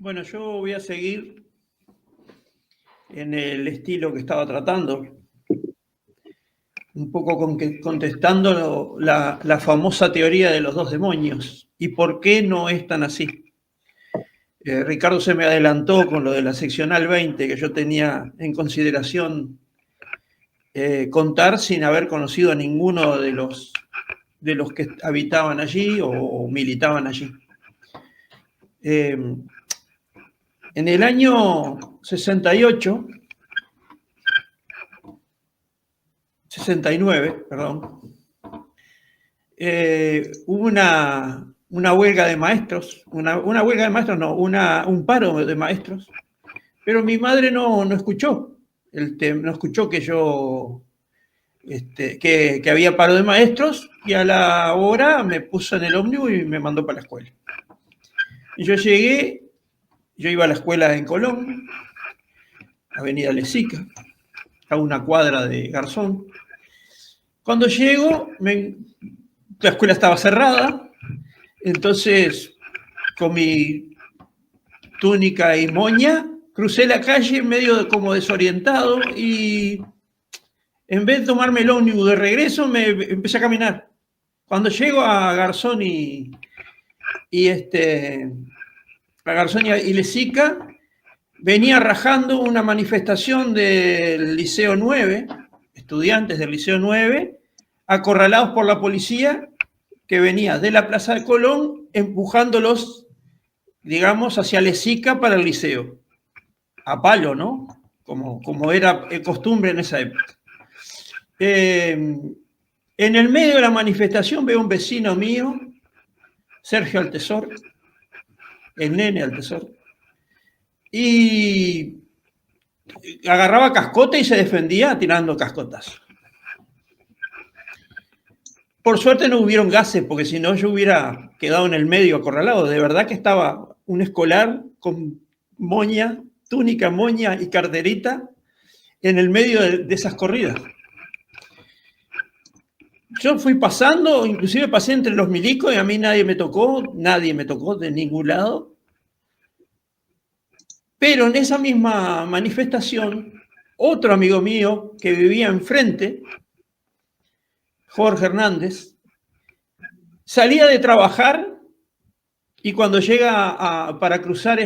Bueno, yo voy a seguir en el estilo que estaba tratando, un poco contestando la famosa teoría de los dos demonios y por qué no es tan así. Ricardo se me adelantó con lo de la seccional 20, que yo tenía en consideración contar sin haber conocido a ninguno de los que habitaban allí o militaban allí. En el año 69, perdón, hubo una huelga de maestros, una huelga de maestros, no, un paro de maestros, pero mi madre no escuchó no escuchó que yo, que había paro de maestros, y a la hora me puso en el ómnibus y me mandó para la escuela. Y yo llegué, yo iba a la escuela en Colón, Avenida Lezica, a una cuadra de Garzón. Cuando llego, la escuela estaba cerrada, entonces con mi túnica y moña crucé la calle medio como desorientado y en vez de tomarme el ómnibus de regreso me empecé a caminar. Cuando llego a Garzón y Lezica, venía rajando una manifestación del Liceo 9, estudiantes del Liceo 9, acorralados por la policía que venía de la Plaza de Colón empujándolos, digamos, hacia Lezica para el liceo. A palo, ¿no? Como era costumbre en esa época. En el medio de la manifestación veo un vecino mío, Sergio Altesor, el nene Altesor, y agarraba cascota y se defendía tirando cascotas. Por suerte no hubieron gases, porque si no yo hubiera quedado en el medio acorralado. De verdad que estaba un escolar con moña, túnica, moña y carterita en el medio de esas corridas. Yo fui pasando, inclusive pasé entre los milicos y a mí nadie me tocó de ningún lado. Pero en esa misma manifestación, otro amigo mío que vivía enfrente, Jorge Hernández, salía de trabajar y cuando llega para cruzar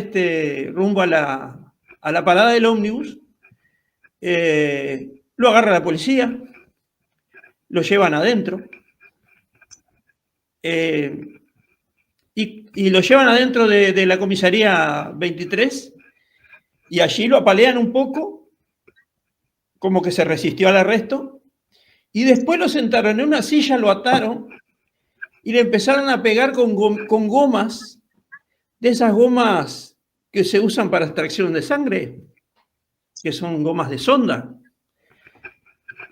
rumbo a la parada del ómnibus, lo agarra la policía, lo llevan adentro y lo llevan adentro de la comisaría 23 y allí lo apalean un poco, como que se resistió al arresto, y después lo sentaron en una silla, lo ataron y le empezaron a pegar con gomas, de esas gomas que se usan para extracción de sangre, que son gomas de sonda.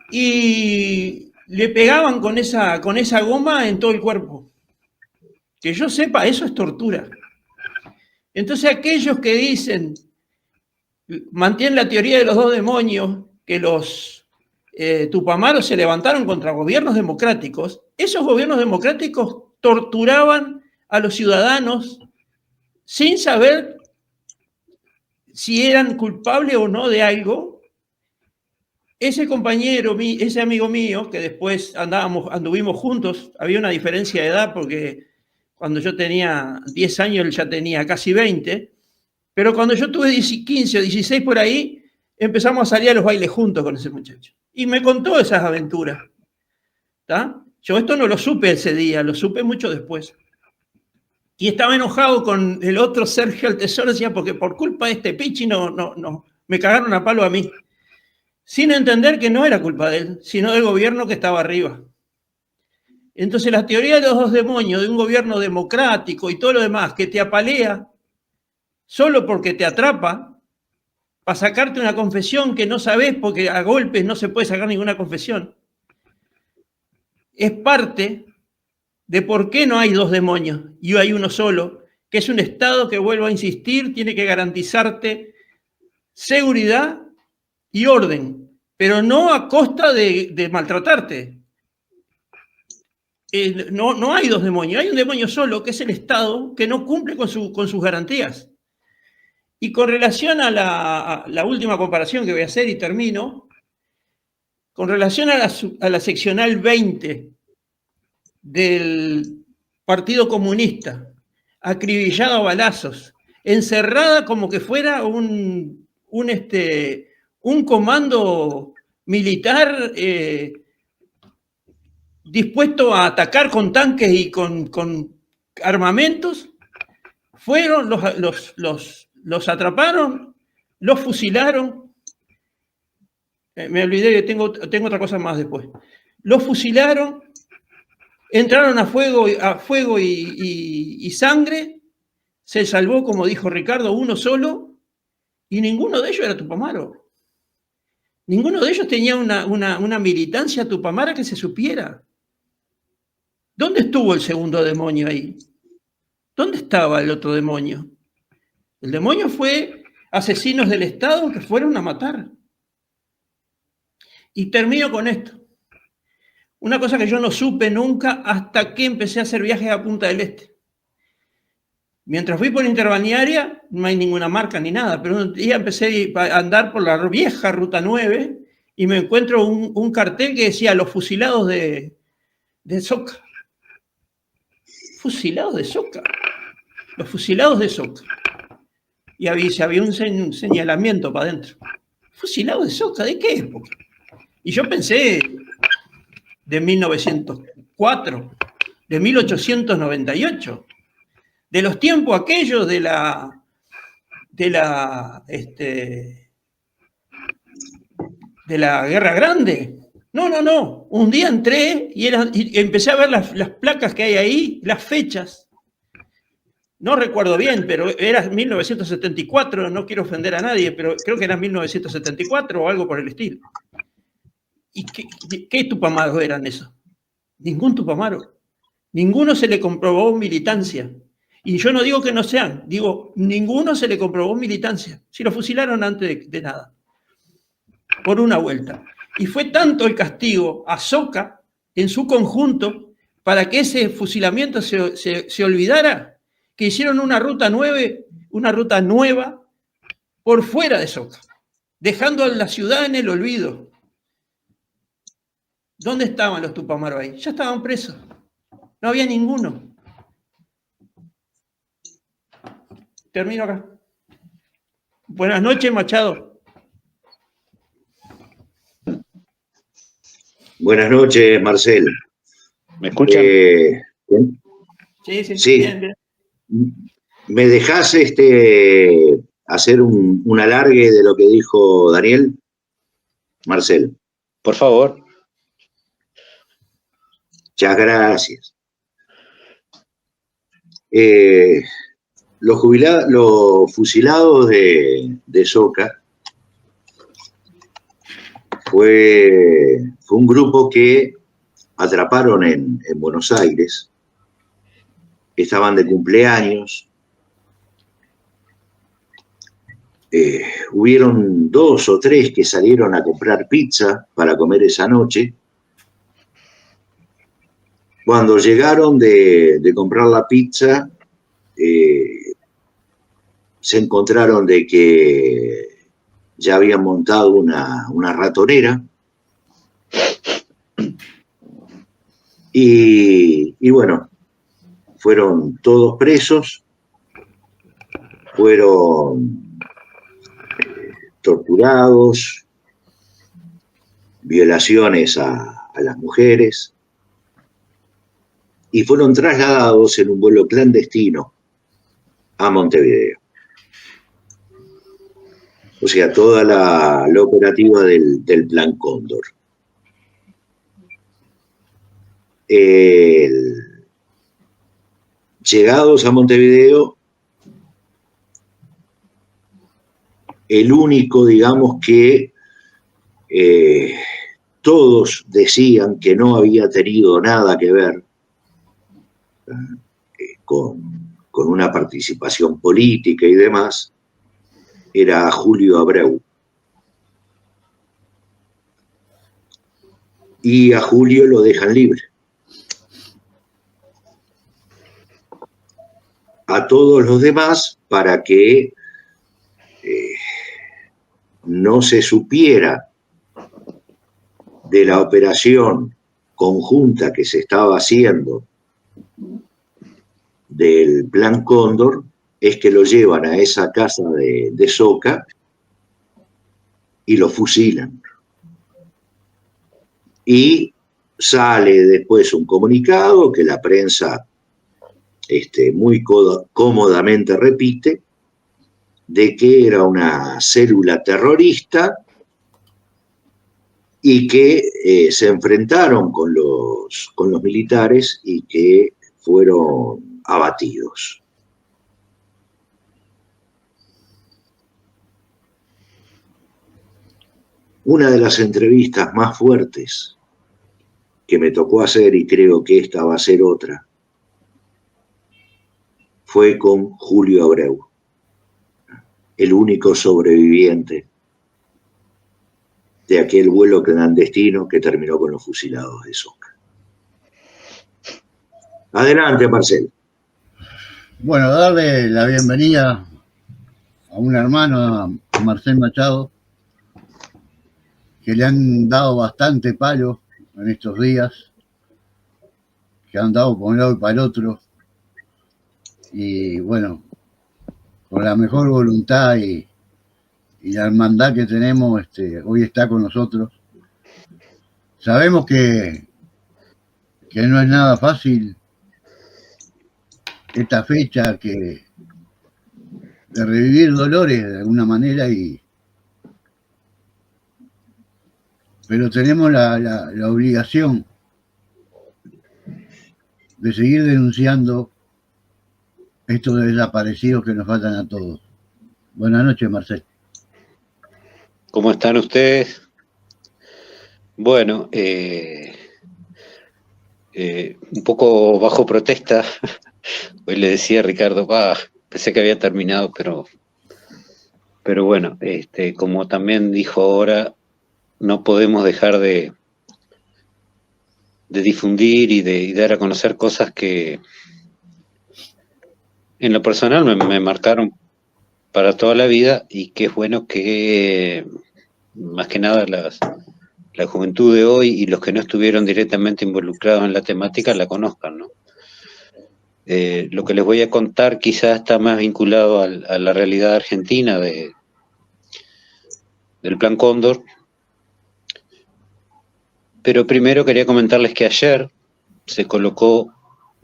Y le pegaban con esa goma en todo el cuerpo. Que yo sepa, eso es tortura. Entonces aquellos que dicen, mantienen la teoría de los dos demonios, que los tupamaros se levantaron contra gobiernos democráticos, esos gobiernos democráticos torturaban a los ciudadanos sin saber si eran culpables o no de algo. Ese compañero, ese amigo mío, que después anduvimos juntos, había una diferencia de edad porque cuando yo tenía 10 años él ya tenía casi 20, pero cuando yo tuve 15 o 16 por ahí, empezamos a salir a los bailes juntos con ese muchacho. Y me contó esas aventuras. ¿Tá? Yo esto no lo supe ese día, lo supe mucho después. Y estaba enojado con el otro Sergio Altesor, decía, porque por culpa de este pichi no, me cagaron a palo a mí. Sin entender que no era culpa de él, sino del gobierno que estaba arriba. Entonces la teoría de los dos demonios, de un gobierno democrático y todo lo demás, que te apalea solo porque te atrapa, para sacarte una confesión que no sabés, porque a golpes no se puede sacar ninguna confesión, es parte de por qué no hay dos demonios y hay uno solo, que es un Estado que, vuelvo a insistir, tiene que garantizarte seguridad y orden, pero no a costa de maltratarte. No hay dos demonios, hay un demonio solo, que es el Estado, que no cumple con sus garantías. Y con relación a la última comparación que voy a hacer y termino, con relación a la seccional 20 del Partido Comunista, acribillada a balazos, encerrada como que fuera un comando militar dispuesto a atacar con tanques y con armamentos, fueron, los atraparon, los fusilaron. Me olvidé que tengo otra cosa más después. Los fusilaron, entraron a fuego y sangre, se salvó, como dijo Ricardo, uno solo, y ninguno de ellos era Tupamaro. Ninguno de ellos tenía una militancia tupamara que se supiera. ¿Dónde estuvo el segundo demonio ahí? ¿Dónde estaba el otro demonio? El demonio fue asesinos del Estado que fueron a matar. Y termino con esto. Una cosa que yo no supe nunca hasta que empecé a hacer viajes a Punta del Este. Mientras fui por Interbalnearia, no hay ninguna marca ni nada, pero un día empecé a andar por la vieja Ruta 9 y me encuentro un cartel que decía los fusilados de Soca. Fusilados de Soca. Los fusilados de Soca. Y había un señalamiento para adentro. ¿Fusilados de Soca? ¿De qué época? Y yo pensé de 1904, de 1898, de los tiempos aquellos de la Guerra Grande. No. Un día entré y empecé a ver las placas que hay ahí, las fechas. No recuerdo bien, pero era 1974, no quiero ofender a nadie, pero creo que era 1974 o algo por el estilo. ¿Y qué tupamaros eran esos? Ningún tupamaro. Ninguno se le comprobó militancia. Y yo no digo que no sean, digo, ninguno se le comprobó militancia. Si lo fusilaron antes de nada. Por una vuelta. Y fue tanto el castigo a Soca, en su conjunto, para que ese fusilamiento se olvidara, que hicieron una ruta nueva por fuera de Soca, dejando a la ciudad en el olvido. ¿Dónde estaban los tupamaros ahí? Ya estaban presos. No había ninguno. Termino acá. Buenas noches, Machado. Buenas noches, Marcel. ¿Me escuchan? Sí. Bien. ¿Me dejás hacer un alargue de lo que dijo Daniel? Marcel. Por favor. Muchas gracias. Los fusilados de Soca fue un grupo que atraparon en Buenos Aires. Estaban de cumpleaños. Hubieron 2 o 3 que salieron a comprar pizza para comer esa noche. Cuando llegaron de comprar la pizza, se encontraron de que ya habían montado una ratonera. Y bueno, fueron todos presos, fueron torturados, violaciones a las mujeres, y fueron trasladados en un vuelo clandestino a Montevideo. O sea, toda la operativa del Plan Cóndor. Llegados a Montevideo, el único, digamos, que todos decían que no había tenido nada que ver con una participación política y demás, era Julio Abreu. Y a Julio lo dejan libre. A todos los demás, para que no se supiera de la operación conjunta que se estaba haciendo del Plan Cóndor, es que lo llevan a esa casa de Soca y lo fusilan. Y sale después un comunicado que la prensa muy cómodamente repite, de que era una célula terrorista y que se enfrentaron con los militares y que fueron abatidos. Una de las entrevistas más fuertes que me tocó hacer, y creo que esta va a ser otra, fue con Julio Abreu, el único sobreviviente de aquel vuelo clandestino que terminó con los fusilados de Soca. Adelante, Marcelo. Bueno, darle la bienvenida a un hermano, a Marcel Machado, que le han dado bastante palo en estos días, que han dado por un lado y para el otro, y bueno, con la mejor voluntad y la hermandad que tenemos, hoy está con nosotros. Sabemos que no es nada fácil esta fecha, de revivir dolores de alguna manera, pero tenemos la obligación de seguir denunciando estos desaparecidos que nos faltan a todos. Buenas noches, Marcel. ¿Cómo están ustedes? Bueno, un poco bajo protesta. Hoy le decía a Ricardo, pensé que había terminado, pero bueno, como también dijo ahora, no podemos dejar de difundir y de dar a conocer cosas que en lo personal me marcaron para toda la vida, y que es bueno que más que nada la juventud de hoy y los que no estuvieron directamente involucrados en la temática la conozcan, ¿no? Lo que les voy a contar quizás está más vinculado a la realidad argentina del Plan Cóndor, pero primero quería comentarles que ayer se colocó,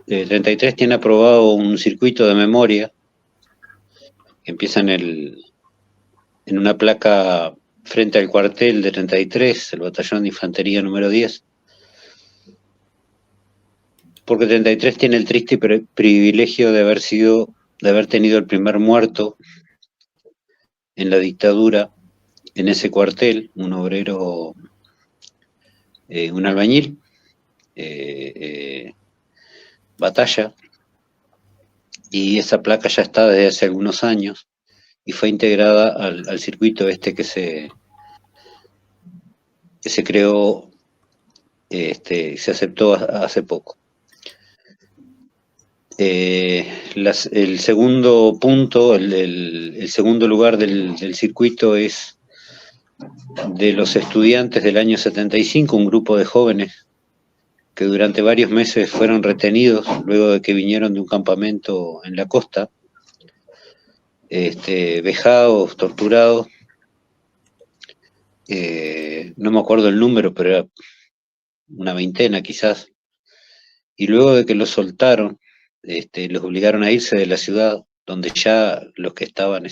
33 tiene aprobado un circuito de memoria que empieza en una placa frente al cuartel de 33, el batallón de infantería número 10, porque 33 tiene el triste privilegio de haber tenido el primer muerto en la dictadura en ese cuartel, un obrero, un albañil, Batalla, y esa placa ya está desde hace algunos años y fue integrada al circuito que se creó, se aceptó hace poco. El segundo punto, el segundo lugar del circuito es de los estudiantes del año 75, un grupo de jóvenes que durante varios meses fueron retenidos luego de que vinieron de un campamento en la costa, vejados, torturados, no me acuerdo el número, pero era una veintena quizás, y luego de que los soltaron, los obligaron a irse de la ciudad, donde ya los que estaban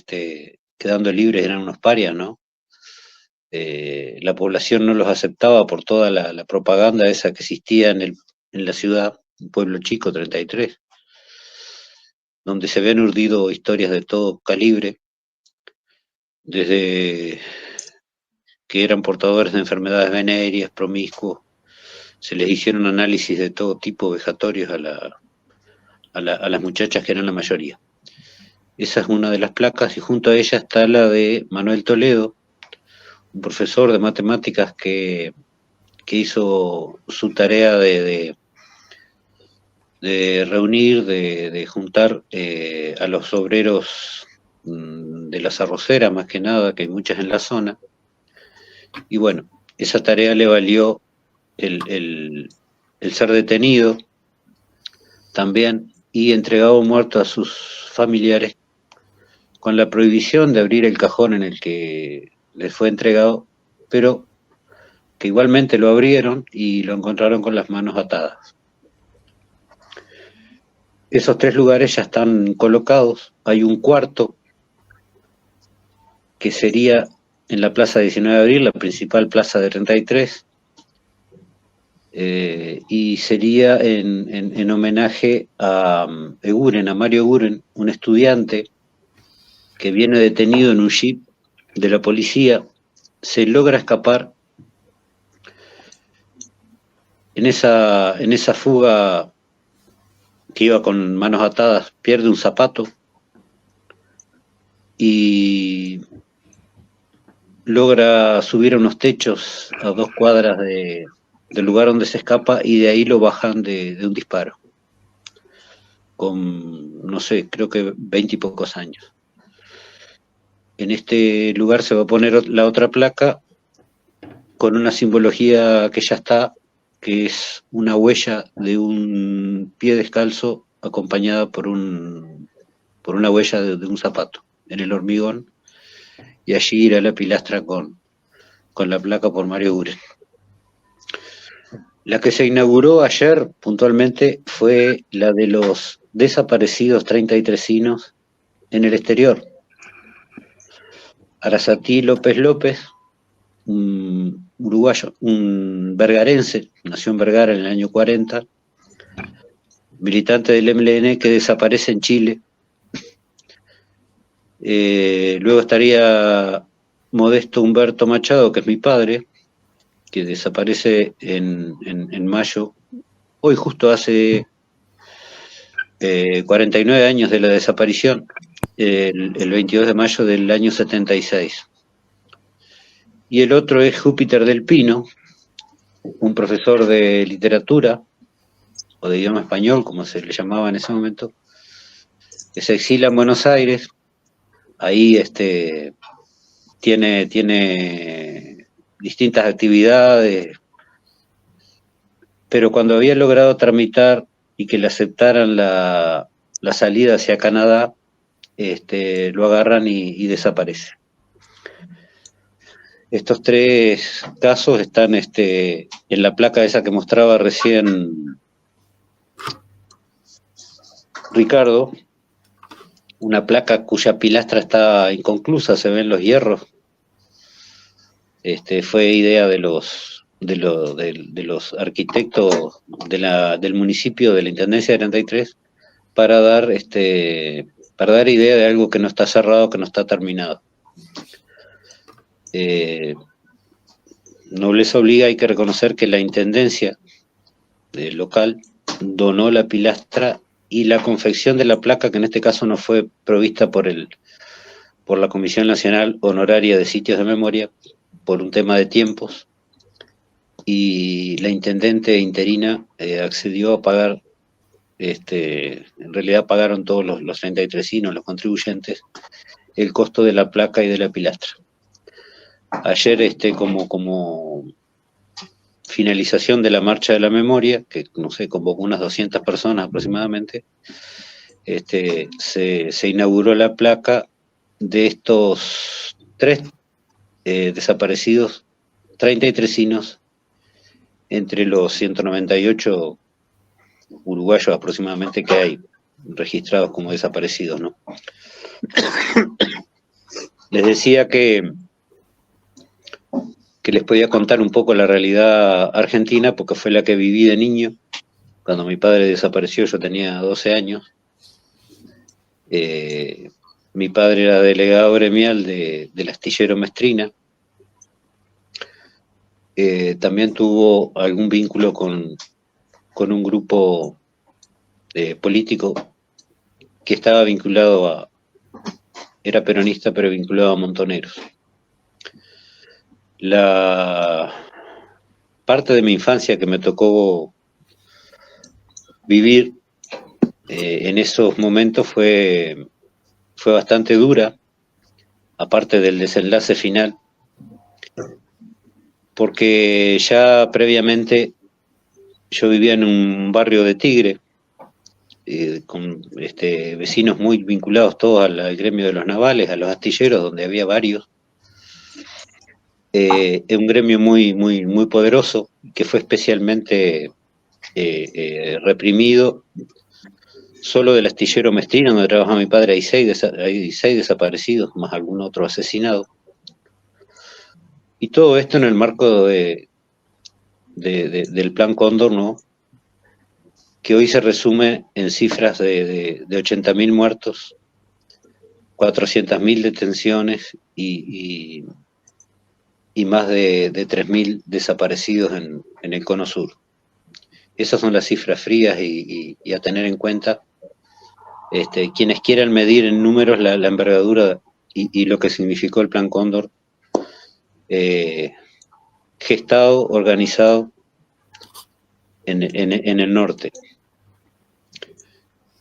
quedando libres eran unos parias, ¿no? La población no los aceptaba por toda la propaganda esa que existía en la ciudad, un pueblo chico, 33, donde se habían urdido historias de todo calibre, desde que eran portadores de enfermedades venéreas, promiscuos, se les hicieron análisis de todo tipo vejatorios a las muchachas, que eran la mayoría. Esa es una de las placas, y junto a ella está la de Manuel Toledo, un profesor de matemáticas que hizo su tarea de reunir, de juntar a los obreros de las arroceras, más que nada, que hay muchas en la zona, Y bueno, esa tarea le valió el ser detenido también y entregado muerto a sus familiares, con la prohibición de abrir el cajón en el que les fue entregado, pero que igualmente lo abrieron y lo encontraron con las manos atadas. Esos 3 lugares ya están colocados. Hay un cuarto que sería en la Plaza 19 de Abril, la principal plaza de 33, y sería en homenaje a Eguren, a Mario Eguren, un estudiante que viene detenido en un jeep de la policía, se logra escapar. En esa fuga que iba con manos atadas, pierde un zapato y logra subir a unos techos a 2 cuadras del lugar donde se escapa, y de ahí lo bajan de un disparo, con, no sé, creo que 20 y pocos años. En este lugar se va a poner la otra placa con una simbología que ya está, que es una huella de un pie descalzo acompañada por una huella de un zapato en el hormigón, y allí irá la pilastra con la placa por Mario Eguren. La que se inauguró ayer puntualmente fue la de los desaparecidos 33inos en el exterior. Aracatí López López, un uruguayo, un vergarense, nació en Vergara en el año 40, militante del MLN que desaparece en Chile. Luego estaría Modesto Humberto Machado, que es mi padre, que desaparece en mayo, hoy justo hace 49 años de la desaparición, el 22 de mayo del año 76. Y el otro es Júpiter del Pino, un profesor de literatura, o de idioma español, como se le llamaba en ese momento, que se exila en Buenos Aires. Ahí tiene distintas actividades, pero cuando había logrado tramitar y que le aceptaran la salida hacia Canadá, lo agarran y desaparece. Estos 3 casos están en la placa esa que mostraba recién Ricardo, una placa cuya pilastra está inconclusa, se ven los hierros. Fue idea de los arquitectos del municipio, de la Intendencia de 33, para dar idea de algo que no está cerrado, que no está terminado. Nobleza obliga, hay que reconocer que la Intendencia local donó la pilastra y la confección de la placa, que en este caso no fue provista por la Comisión Nacional Honoraria de Sitios de Memoria, por un tema de tiempos, y la intendente interina accedió a pagar, en realidad pagaron todos los 33inos, los contribuyentes, el costo de la placa y de la pilastra. Ayer, como finalización de la Marcha de la Memoria, que no sé, convocó unas 200 personas aproximadamente, se inauguró la placa de estos 3 desaparecidos 33inos entre los 198 uruguayos aproximadamente que hay registrados como desaparecidos, ¿no? Les decía que les podía contar un poco la realidad argentina, porque fue la que viví de niño. Cuando mi padre desapareció yo tenía 12 años. Mi padre era delegado gremial del astillero Mestrina. También tuvo algún vínculo con un grupo político que estaba vinculado era peronista, pero vinculado a Montoneros. La parte de mi infancia que me tocó vivir en esos momentos fue bastante dura, aparte del desenlace final, porque ya previamente yo vivía en un barrio de Tigre, con vecinos muy vinculados todos al gremio de los navales, a los astilleros, donde había varios. Es un gremio muy, muy, muy poderoso, que fue especialmente reprimido. Solo del astillero Mestrina, donde trabaja mi padre, hay seis desaparecidos, más algún otro asesinado. Y todo esto en el marco del Plan Cóndor, ¿no? Que hoy se resume en cifras de 80.000 muertos, 400.000 detenciones y más de 3.000 desaparecidos en el Cono Sur. Esas son las cifras frías y a tener en cuenta. Quienes quieran medir en números la envergadura y lo que significó el Plan Cóndor, gestado, organizado en el norte.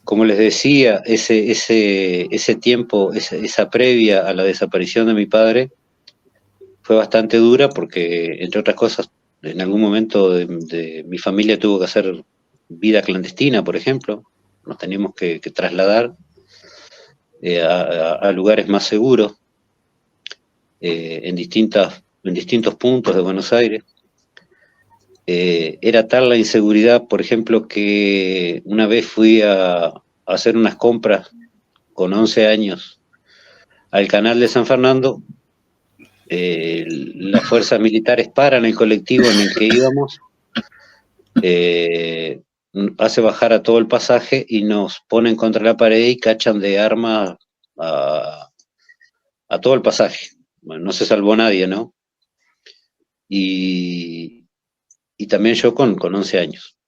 Como les decía, ese tiempo, esa previa a la desaparición de mi padre, fue bastante dura porque, entre otras cosas, en algún momento de mi familia tuvo que hacer vida clandestina, por ejemplo. Nos teníamos que trasladar a lugares más seguros en distintos puntos de Buenos Aires. Era tal la inseguridad, por ejemplo, que una vez fui a hacer unas compras con 11 años al canal de San Fernando. Las fuerzas militares paran el colectivo en el que íbamos, hace bajar a todo el pasaje y nos ponen contra la pared y cachan de armas a todo el pasaje. Bueno, no se salvó nadie, ¿no? Y también yo con 11 años.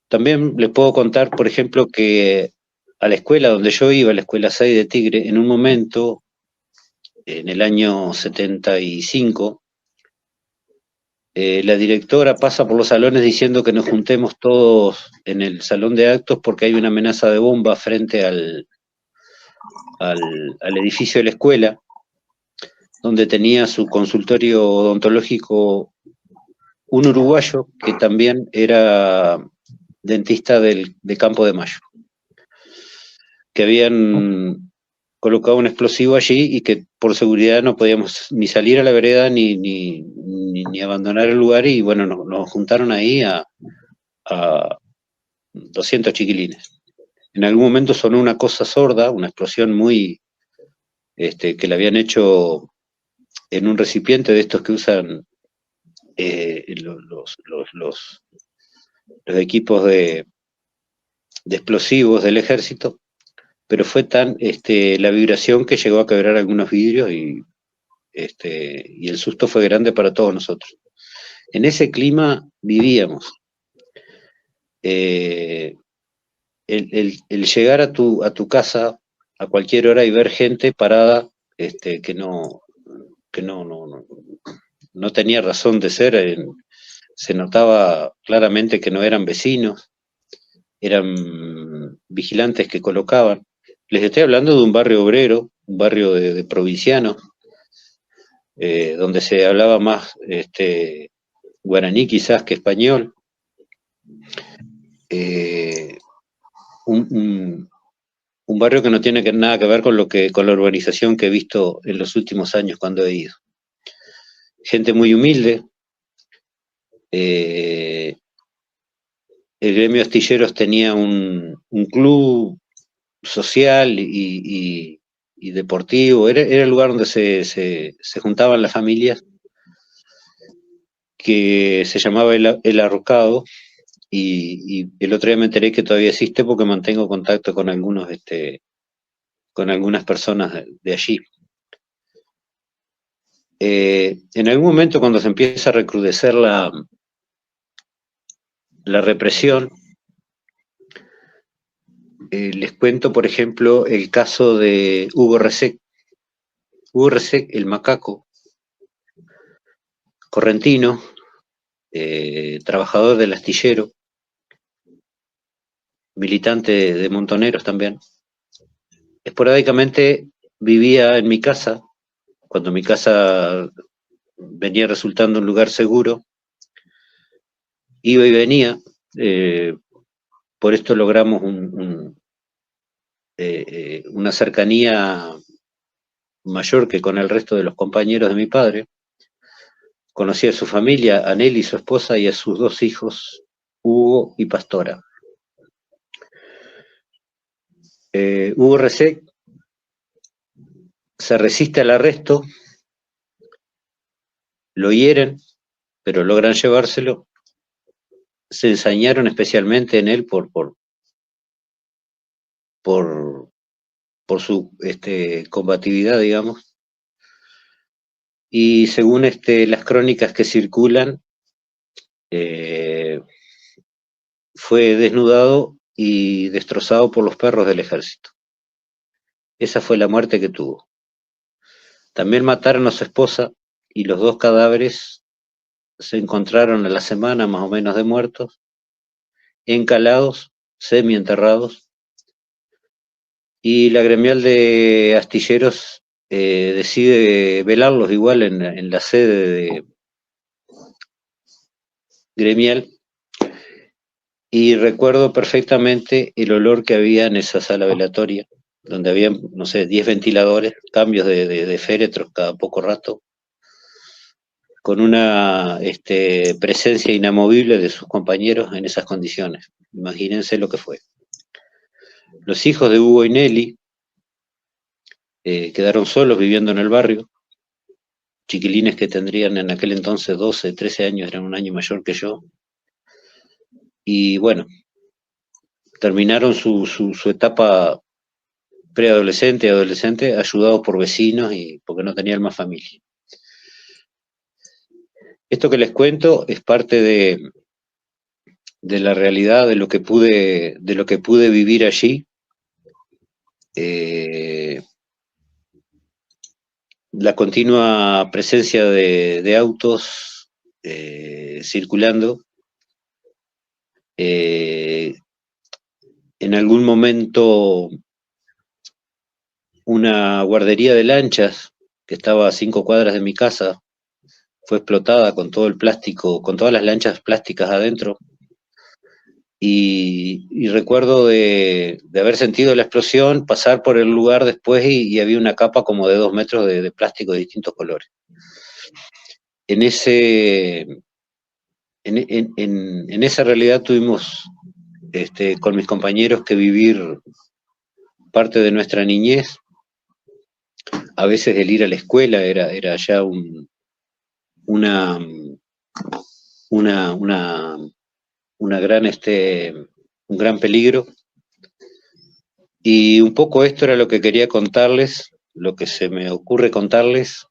También les puedo contar, por ejemplo, que a la escuela donde yo iba, la escuela 6 de Tigre, en un momento, en el año 75, la directora pasa por los salones diciendo que nos juntemos todos en el salón de actos porque hay una amenaza de bomba frente al edificio de la escuela, donde tenía su consultorio odontológico un uruguayo que también era dentista de Campo de Mayo, que habían colocado un explosivo allí y que por seguridad no podíamos ni salir a la vereda ni abandonar el lugar, y bueno, nos juntaron ahí a 200 chiquilines. En algún momento sonó una cosa sorda, una explosión muy que la habían hecho en un recipiente de estos que usan los equipos de explosivos del ejército, pero fue tan la vibración que llegó a quebrar algunos vidrios y el susto fue grande para todos nosotros. En ese clima vivíamos. El llegar a tu casa a cualquier hora y ver gente parada que no tenía razón de ser, se notaba claramente que no eran vecinos, eran vigilantes que colocaban. Les estoy hablando de un barrio obrero, un barrio de provincianos, donde se hablaba más guaraní quizás que español. Un barrio que no tiene nada que ver con la urbanización que he visto en los últimos años cuando he ido. Gente muy humilde. El gremio de astilleros tenía un club social y deportivo. Era el lugar donde se juntaban las familias, que se llamaba El Arrocado, y el otro día me enteré que todavía existe porque mantengo contacto con con algunas personas de allí. En algún momento, cuando se empieza a recrudecer la represión, les cuento, por ejemplo, el caso de Hugo Resec. Hugo Resec, el macaco, correntino, trabajador del astillero, militante de Montoneros también. Esporádicamente vivía en mi casa, cuando mi casa venía resultando un lugar seguro. Iba y venía, por esto logramos una cercanía mayor que con el resto de los compañeros de mi padre. Conocí a su familia, a Nelly, su esposa, y a sus 2 hijos, Hugo y Pastora. Hugo Resec se resiste al arresto, lo hieren, pero logran llevárselo. Se ensañaron especialmente en él por su combatividad, digamos. Y según las crónicas que circulan, fue desnudado y destrozado por los perros del ejército. Esa fue la muerte que tuvo. También mataron a su esposa y los 2 cadáveres se encontraron a la semana más o menos de muertos, encalados, semienterrados, y la gremial de astilleros decide velarlos igual en la sede gremial, y recuerdo perfectamente el olor que había en esa sala velatoria, donde había, no sé, 10 ventiladores, cambios de féretros cada poco rato, con una presencia inamovible de sus compañeros en esas condiciones. Imagínense lo que fue. Los hijos de Hugo y Nelly quedaron solos viviendo en el barrio, chiquilines que tendrían en aquel entonces 12, 13 años, eran un año mayor que yo, y bueno, terminaron su etapa preadolescente y adolescente ayudados por vecinos y porque no tenían más familia. Esto que les cuento es parte de la realidad, de lo que pude vivir allí. La continua presencia de autos circulando. En algún momento una guardería de lanchas que estaba a 5 cuadras de mi casa fue explotada con todo el plástico, con todas las lanchas plásticas adentro. Y recuerdo de haber sentido la explosión, pasar por el lugar después y había una capa como de 2 metros de plástico de distintos colores. En esa realidad tuvimos con mis compañeros que vivir parte de nuestra niñez. A veces el ir a la escuela era ya un gran peligro. Y un poco esto era lo que quería contarles, lo que se me ocurre contarles.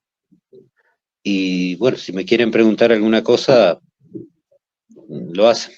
Y bueno, si me quieren preguntar alguna cosa, lo hacen.